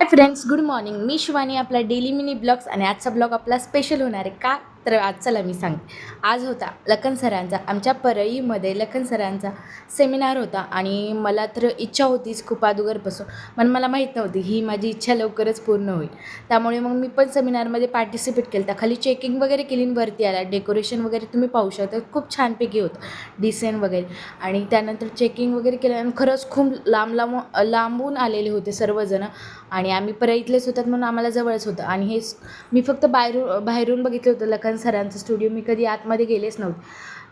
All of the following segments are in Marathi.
हाय फ्रेंड्स, गुड मॉर्निंग. मी शिवानी, आपला डेली मिनी ब्लॉग्स. आणि आजचा ब्लॉग आपला स्पेशल होणार आहे का? तर आज चला मी सांगते. आज होता लखन सरांचा, आमच्या परळीमध्ये लखन सरांचा सेमिनार होता. आणि मला तर इच्छा होतीच खूप अगोदरपासून, पण मला माहीत नव्हती ही माझी इच्छा लवकरच पूर्ण होईल. त्यामुळे मग मी पण सेमिनारमध्ये पार्टिसिपेट केलं. तर खाली चेकिंग वगैरे केली, वरती आला. डेकोरेशन वगैरे तुम्ही पाहू शकता, खूप छानपैकी होतं, डिसेंट वगैरे. आणि त्यानंतर चेकिंग वगैरे केलं आणि खरंच खूप लांबून आलेले होते सर्वजण. आणि आम्ही परळीतलेच होतात म्हणून आम्हाला जवळच होतं. आणि हे मी फक्त बाहेरून बघितलं होतं लखन सरांचं स्टुडिओ. मी कधी आतमध्ये गेलेच नव्हते.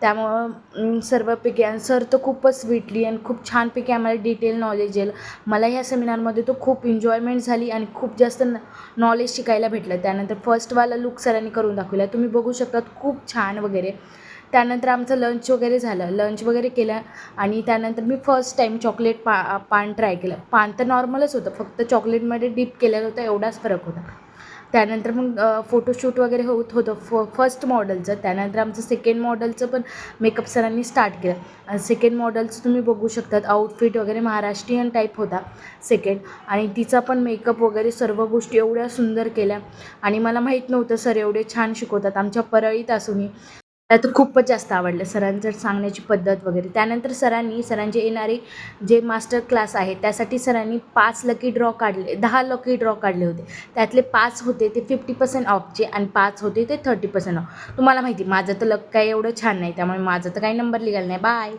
त्यामुळं सर्वपैकी आणि सर तर खूपच स्वीटली आणि खूप छानपैकी आम्हाला डिटेल नॉलेज येईल. मला ह्या सेमिनारमध्ये तो खूप एन्जॉयमेंट झाली आणि खूप जास्त नॉलेज शिकायला भेटलं. त्यानंतर फर्स्टवाला लुक सरांनी करून दाखवला, तुम्ही बघू शकतात, खूप छान वगैरे. त्यानंतर आमचं लंच वगैरे झालं, लंच वगैरे केलं. आणि त्यानंतर मी फर्स्ट टाईम चॉकलेट पान ट्राय केलं. पान तर नॉर्मलच होतं, फक्त चॉकलेटमध्ये डिप केलेलं होतं, एवढाच फरक होता. त्यानंतर मग फोटोशूट वगैरे होत होतं फर्स्ट मॉडेलचं. त्यानंतर आमचं सेकंड मॉडेलचं पण मेकअप सरांनी स्टार्ट केलं. आणि सेकंड मॉडेलचं तुम्ही बघू शकतात, आउटफिट वगैरे महाराष्ट्रीयन टाईप होता सेकंड. आणि तिचा पण मेकअप वगैरे सर्व गोष्टी एवढ्या सुंदर केल्या. आणि मला माहीत नव्हतं सर एवढे छान शिकवतात आमच्या परळीत असूनही. मला तर खूपच जास्त आवडलं सरांचं सांगण्याची पद्धत वगैरे. त्यानंतर सरांचे येणारे जे मास्टर क्लास आहे त्यासाठी सरांनी 10 लकी ड्रॉ काढले होते. त्यातले 5 होते ते 50% ऑफचे आणि 5 होते ते 30% ऑफ. तुम्हाला माहिती माझं तर लक काय एवढं छान नाही, त्यामुळे माझं तर काही नंबर निघाला नाही. बाय.